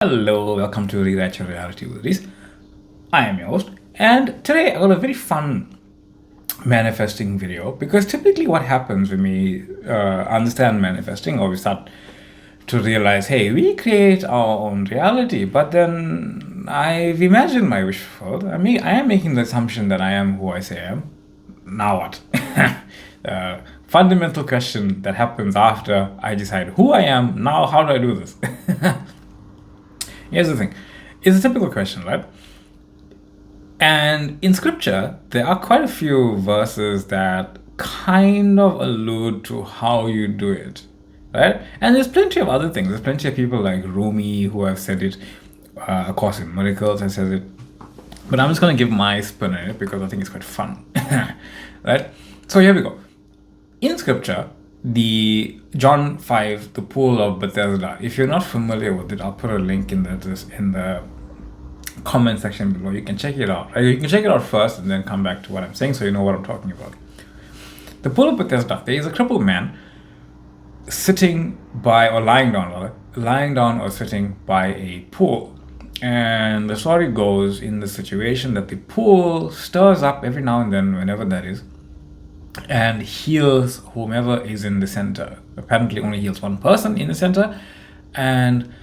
Hello, welcome to Rewrite Your Reality with Reese. I am your host, and today I got a very fun manifesting video because typically what happens when we understand manifesting or we start to realize, hey, we create our own reality, but then I've imagined my wish world. I am making the assumption that I am who I say I am. Now what? Fundamental question that happens after I decide who I am. Now, how do I do this? Here's the thing. It's a typical question, right? And in scripture, there are quite a few verses that kind of allude to how you do it, right? And there's plenty of other things. There's plenty of people like Rumi who have said it. A Course in Miracles has said it. But I'm just going to give my spin on it because I think it's quite fun, right? So here we go. In scripture, the John 5, the pool of Bethesda. If you're not familiar with it, I'll put a link in the comment section below. You can check it out. You can check it out first and then come back to what I'm saying so you know what I'm talking about. The pool of Bethesda, there is a crippled man sitting by, or lying down or sitting by a pool. And the story goes in the situation that the pool stirs up every now and then, whenever that is, and heals whomever is in the center. Apparently only heals one person in the center. And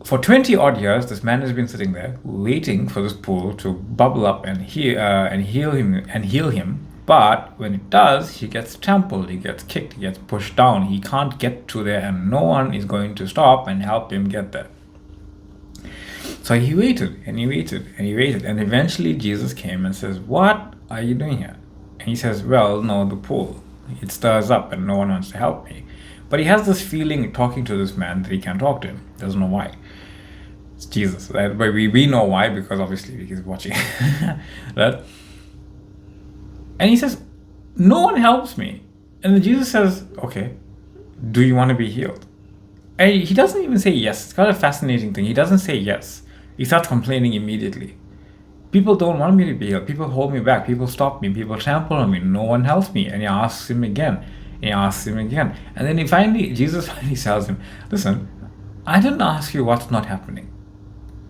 for 20 odd years, this man has been sitting there waiting for this pool to bubble up and heal him. But when it does, he gets trampled, he gets kicked, he gets pushed down. He can't get to there, and no one is going to stop and help him get there. So he waited and he waited and he waited, and eventually Jesus came and says, "What are you doing here?" And he says, "Well, no, the pool, it stirs up and no one wants to help me." But he has this feeling talking to this man that he can't talk to him. Doesn't know why. It's Jesus, right? But we know why, because obviously he's watching, right? And he says, "No one helps me." And then Jesus says, "Okay, do you want to be healed?" And he doesn't even say yes. It's kind of a fascinating thing. He doesn't say yes. He starts complaining immediately. People don't want me to be healed. People hold me back. People stop me. People trample on me. No one helps me. And he asks him again. And he asks him again. And then Jesus finally tells him, "Listen, I didn't ask you what's not happening.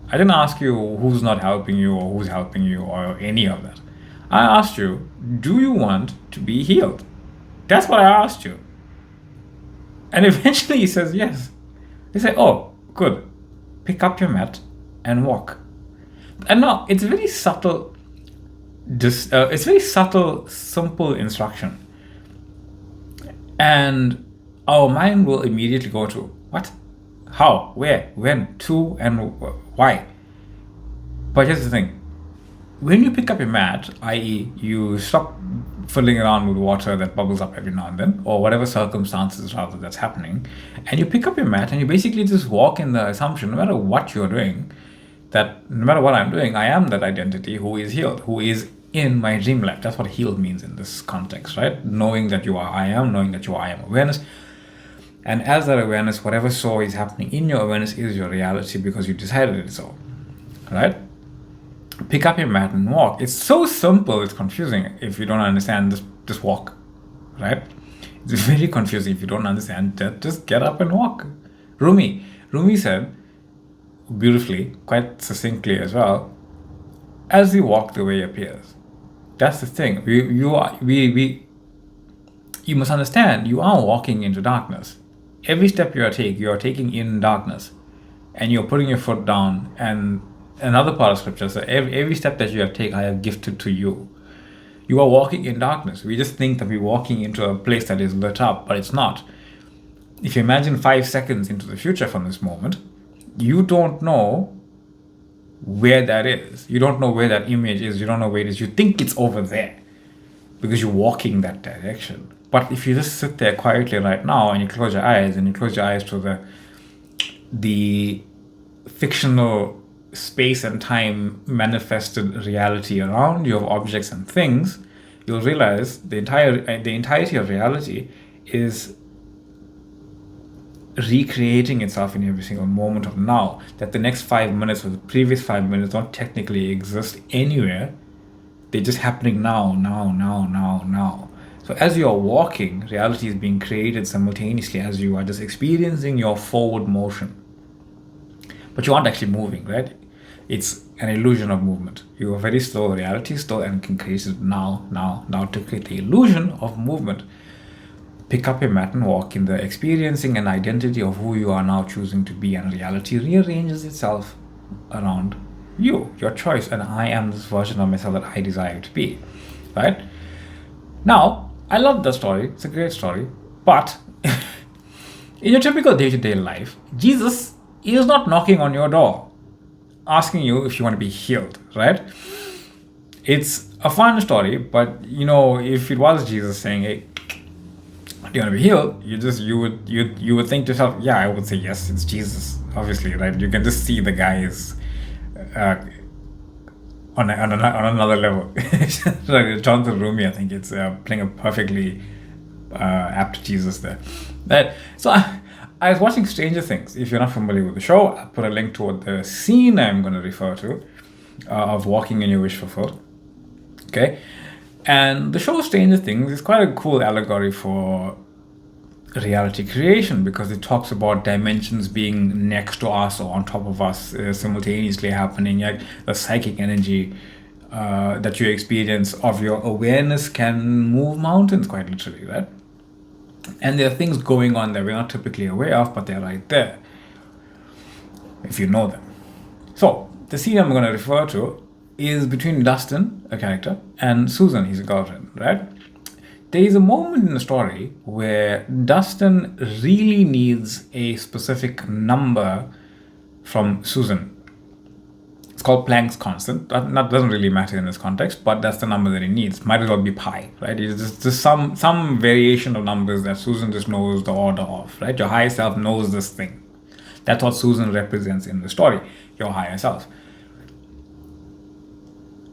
I didn't ask you who's not helping you or who's helping you or any of that. I asked you, do you want to be healed? That's what I asked you." And eventually he says yes. They say, "Oh, good. Pick up your mat and walk." And now it's very subtle. It's very subtle, simple instruction, and our mind will immediately go to what, how, where, when, to, and why. But here's the thing: when you pick up your mat, i.e., you stop filling around with water that bubbles up every now and then, or whatever circumstances rather that's happening, and you pick up your mat and you basically just walk in the assumption, no matter what you're doing, that no matter what I'm doing, I am that identity who is healed, who is in my dream life. That's what healed means in this context, right? Knowing that you are I am, knowing that you are I am awareness. And as that awareness, whatever so is happening in your awareness is your reality because you decided it so, right? Pick up your mat and walk. It's so simple, it's confusing if you don't understand. Just walk, right? It's very confusing if you don't understand that. Just get up and walk. Rumi said beautifully, quite succinctly as well, "As you walk, the way appears." That's the thing. You must understand, you are walking into darkness. Every step you are taking in darkness, and you're putting your foot down. And another part of scripture says, every step that you have taken, I have gifted to you. You are walking in darkness. We just think that we're walking into a place that is lit up, but it's not. If you imagine 5 seconds into the future from this moment, you don't know where that is. You don't know where that image is. You don't know where it is. You think it's over there because you're walking that direction. But if you just sit there quietly right now and you close your eyes to the fictional space and time manifested reality around you of objects and things, you'll realize the entirety of reality is recreating itself in every single moment of now. That the next 5 minutes or the previous 5 minutes don't technically exist anywhere. They're just happening now. So as you are walking, reality is being created simultaneously as you are just experiencing your forward motion. but you aren't actually moving, right? It's an illusion of movement. You are very slow, reality is slow, and can create it now to create the illusion of movement. Pick up your mat and walk in the experiencing and identity of who you are now choosing to be, and reality rearranges itself around you, your choice, and I am this version of myself that I desire to be, right? Now, I love the story. It's a great story, but in your typical day-to-day life, Jesus is not knocking on your door asking you if you want to be healed, right? It's a fun story, but if it was Jesus saying, "Hey, do you want to be healed?" You would think to yourself, "Yeah, I would say yes. It's Jesus, obviously, right?" You can just see the guy is on another level. Like Jonathan Rumi, I think it's playing a perfectly apt Jesus there. So I was watching Stranger Things. If you're not familiar with the show, I'll put a link to the scene I'm going to refer to of walking in your wish fulfilled. Okay, and the show Stranger Things is quite a cool allegory for reality creation, because it talks about dimensions being next to us or on top of us, simultaneously happening. Like the psychic energy that you experience of your awareness can move mountains, quite literally, right? And there are things going on that we're not typically aware of, but they're right there if you know them. So the scene I'm going to refer to is between Dustin, a character, and Susan, his girlfriend, right? There is a moment in the story where Dustin really needs a specific number from Susan. It's called Planck's constant. That doesn't really matter in this context, but that's the number that he needs. Might as well be pi, right? It's just some variation of numbers that Susan just knows the order of, right? Your higher self knows this thing. That's what Susan represents in the story, your higher self.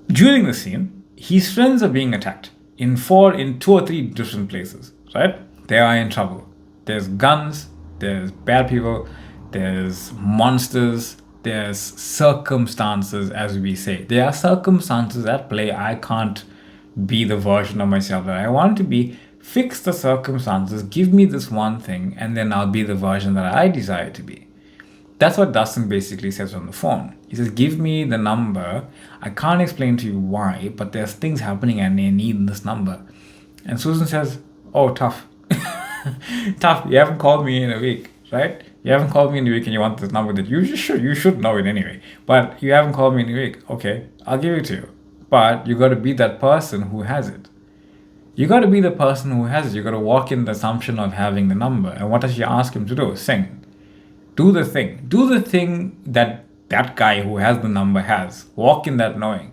During the scene, his friends are being attacked in 2 or 3 different places, right? They are in trouble. There's guns, there's bad people, there's monsters, there's circumstances, as we say. There are circumstances at play. I can't be the version of myself that I want to be. Fix the circumstances, give me this one thing, and then I'll be the version that I desire to be. That's what Dustin basically says on the phone. He says, give me the number. I can't explain to you why, but there's things happening and they need this number. And Susan says, oh, tough. Tough. You haven't called me in a week, right? You haven't called me in a week and you want this number that you should know it anyway. But you haven't called me in a week. Okay, I'll give it to you. But you got to be that person who has it. You got to be the person who has it. You got to walk in the assumption of having the number. And what does she ask him to do? Sing. Do the thing. Do the thing that guy who has the number has. Walk in that knowing.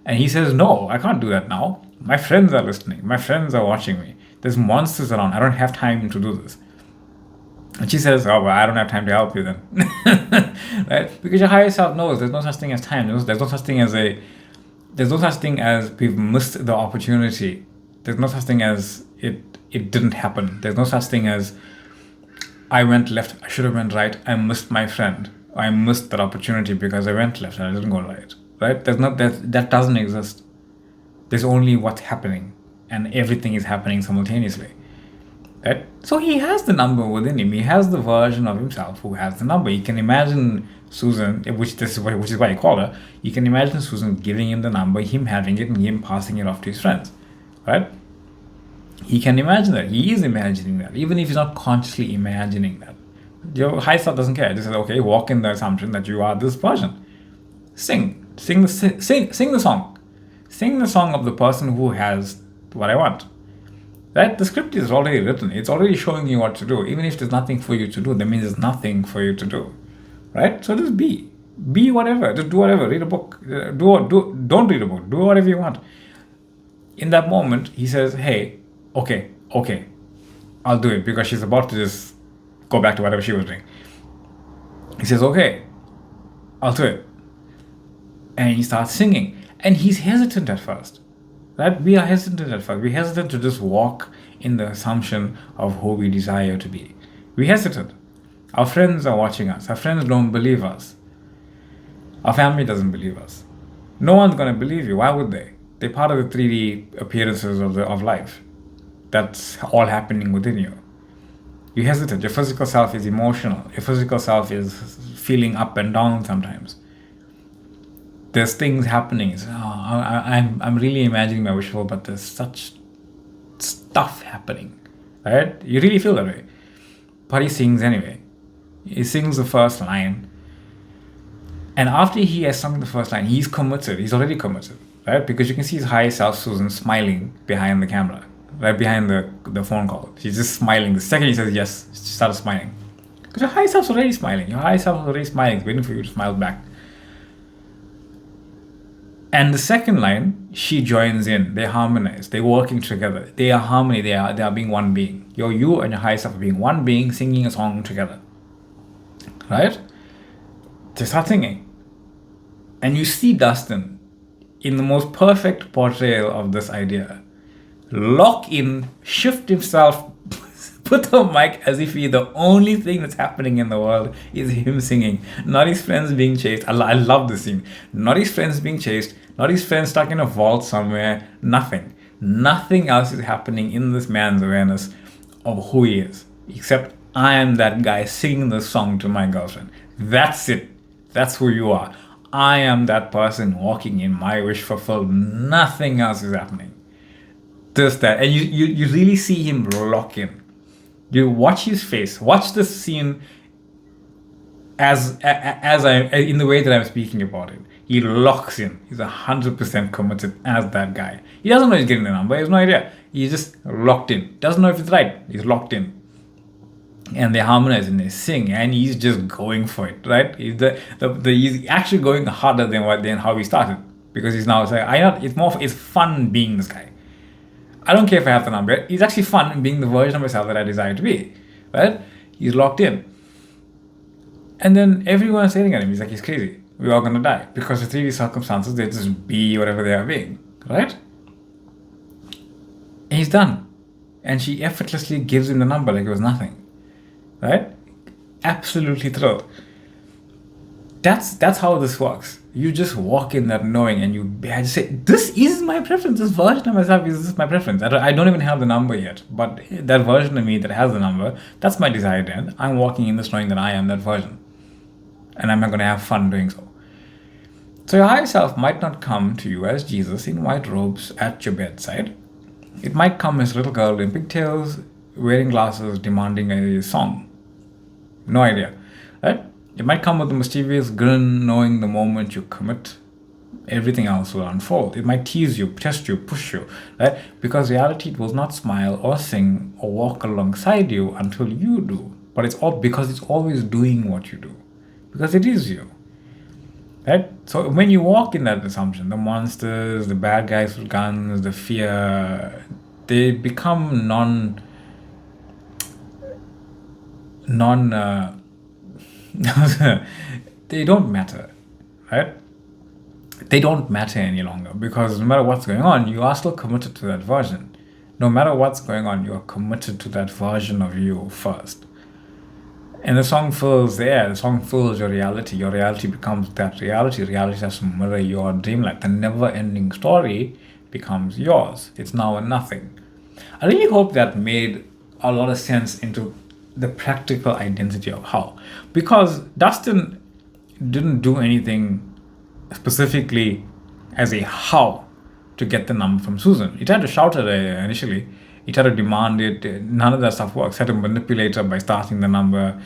And he says, no, I can't do that now. My friends are listening. My friends are watching me. There's monsters around. I don't have time to do this. And she says, oh, well, I don't have time to help you then. Right? Because your higher self knows there's no such thing as time. There's no such thing as we've missed the opportunity. There's no such thing as it didn't happen. There's no such thing as I went left, I should have went right, I missed my friend. I missed that opportunity because I went left and I didn't go right. Right? There's not that doesn't exist. There's only what's happening, and everything is happening simultaneously. Right? So he has the number within him. He has the version of himself who has the number. You can imagine Susan, which is why I call her. You can imagine Susan giving him the number, him having it, and him passing it off to his friends. Right? He can imagine that. He is imagining that, even if he's not consciously imagining that. Your high self doesn't care. It just says, okay, walk in the assumption that you are this person. Sing the song. Sing the song of the person who has what I want. Right? The script is already written. It's already showing you what to do. Even if there's nothing for you to do, that means there's nothing for you to do. Right? So just be. Be whatever. Just do whatever. Read a book. Don't read a book. Do whatever you want. In that moment, he says, hey, okay, I'll do it, because she's about to just go back to whatever she was doing. He says, okay, I'll do it. And he starts singing. And he's hesitant at first. Right? We are hesitant at first. We're hesitant to just walk in the assumption of who we desire to be. We're hesitant. Our friends are watching us. Our friends don't believe us. Our family doesn't believe us. No one's going to believe you. Why would they? They're part of the 3D appearances of life. That's all happening within you. You hesitate. Your physical self is emotional. Your physical self is feeling up and down sometimes. There's things happening. I'm really imagining my visual, but there's such stuff happening, right? You really feel that way. But he sings anyway. He sings the first line, and after he has sung the first line, he's committed. He's already committed, right? Because you can see his high self, Susan, smiling behind the camera, right behind the phone call. She's just smiling. The second he says yes, she starts smiling. Because your high self's already smiling. Your high self is already smiling. It's waiting for you to smile back. And the second line, she joins in. They harmonize. They're working together. They are harmony. They are being one being. You and your high self are being one being, singing a song together. Right? They start singing. And you see Dustin in the most perfect portrayal of this idea. Lock in, shift himself, put the mic as if the only thing that's happening in the world is him singing. Not his friends being chased. I love this scene. Not his friends being chased. Not his friends stuck in a vault somewhere. Nothing. Nothing else is happening in this man's awareness of who he is. Except I am that guy singing the song to my girlfriend. That's it. That's who you are. I am that person walking in my wish fulfilled. Nothing else is happening. Just that. And you really see him lock in. You watch his face. Watch this scene as I in the way that I'm speaking about it. He locks in. He's 100% committed as that guy. He doesn't know he's getting the number. He has no idea. He's just locked in. Doesn't know if it's right. He's locked in. And they harmonize and they sing, and he's just going for it, right? He's actually going harder than how he started, because he's now saying, it's fun being this guy. I don't care if I have the number. It's actually fun being the version of myself that I desire to be, right? He's locked in. And then everyone's staring at him. He's like, he's crazy. We're all gonna die. Because the 3D circumstances, they just be whatever they are being, right? And he's done. And she effortlessly gives him the number like it was nothing, right? Absolutely thrilled. That's how this works. You just walk in that knowing, and I just say, this is my preference. This version of myself is my preference. I don't even have the number yet, but that version of me that has the number, that's my desired end. I'm walking in this knowing that I am that version, and I'm not going to have fun doing so. So your higher self might not come to you as Jesus in white robes at your bedside. It might come as a little girl in pigtails, wearing glasses, demanding a song. No idea, right? It might come with a mischievous grin, knowing the moment you commit, everything else will unfold. It might tease you, test you, push you, right? Because reality will not smile or sing or walk alongside you until you do. But it's all because it's always doing what you do. Because it is you, right? So when you walk in that assumption, the monsters, the bad guys with guns, the fear, they become they don't matter, right? They don't matter any longer, because no matter what's going on, you are still committed to that version. No matter what's going on, you are committed to that version of you first. And the song fills the air. The song fills your reality. Your reality becomes that reality. Reality has to mirror your dream life. The never-ending story becomes yours. It's now a nothing. I really hope that made a lot of sense into the practical identity of how. Because Dustin didn't do anything specifically as a how to get the number from Susan. He tried to shout at her initially. He tried to demand it. None of that stuff works. He had to manipulate her by starting the number.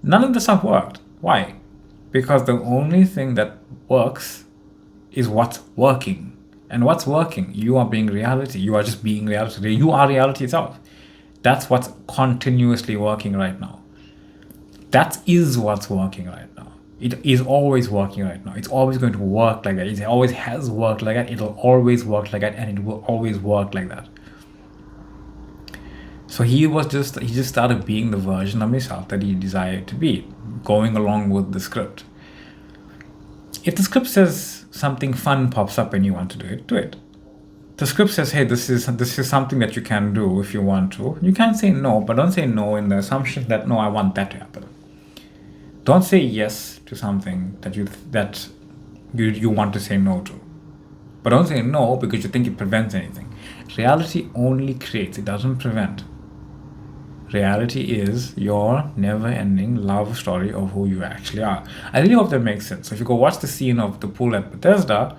None of the stuff worked. Why? Because the only thing that works is what's working. And what's working? You are being reality. You are just being reality. You are reality itself. That's what's continuously working right now. That is what's working right now. It is always working right now. It's always going to work like that. It always has worked like that. It'll always work like that, and it will always work like that. So he just started being the version of himself that he desired to be, going along with the script. If the script says something fun pops up and you want to do it, do it. The script says, hey, this is something that you can do if you want to. You can say no, but don't say no in the assumption that, no, I want that to happen. Don't say yes to something that you want to say no to. But don't say no because you think it prevents anything. Reality only creates, it doesn't prevent. reality is your never-ending love story of who you actually are. I really hope that makes sense. So if you go watch the scene of the pool at Bethesda,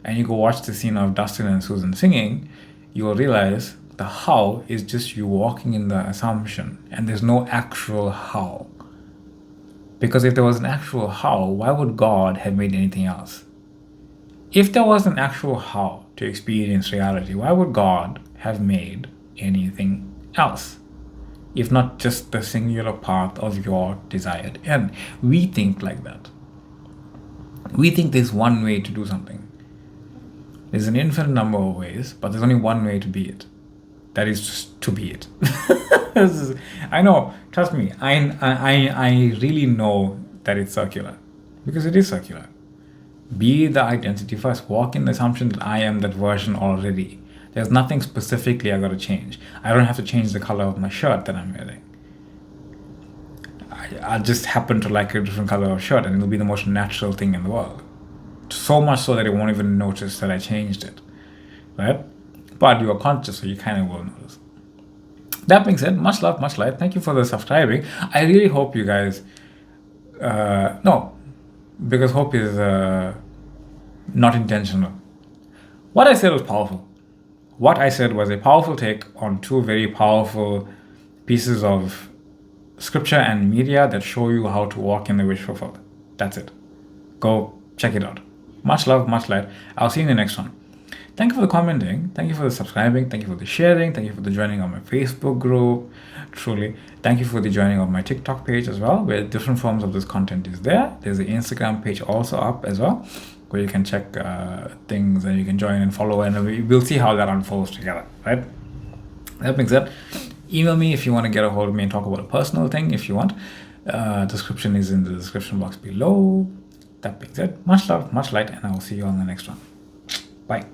and you go watch the scene of Dustin and Susan singing, you will realize the how is just you walking in the assumption, and there's no actual how. Because if there was an actual how, why would God have made anything else? If there was an actual how to experience reality, why would God have made anything else? If not just the singular path of your desired end. We think like that. We think there's one way to do something. There's an infinite number of ways, but there's only one way to be it. That is just to be it. I know, trust me, I really know that it's circular. Because it is circular. Be the identity first. Walk in the assumption that I am that version already. There's nothing specifically I gotta change. I don't have to change the color of my shirt that I'm wearing. I just happen to like a different color of shirt, and it'll be the most natural thing in the world. So much so that it won't even notice that I changed it. Right? But you are conscious, so you kind of will notice. That being said, much love, much light. Thank you for the subscribing. I really hope you guys... no, because hope is not intentional. What I said was powerful. What I said was a powerful take on two very powerful pieces of scripture and media that show you how to walk in the wish fulfilled. That's it. Go check it out. Much love, much light. I'll see you in the next one. Thank you for the commenting. Thank you for the subscribing. Thank you for the sharing. Thank you for the joining of my Facebook group. Truly. Thank you for the joining of my TikTok page as well, where different forms of this content is there. There's the Instagram page also up as well, where you can check things and you can join and follow, and we'll see how that unfolds together, right? That being said, email me if you want to get a hold of me and talk about a personal thing if you want. Description is in the description box below. That being said, much love, much light, and I will see you on the next one. Bye.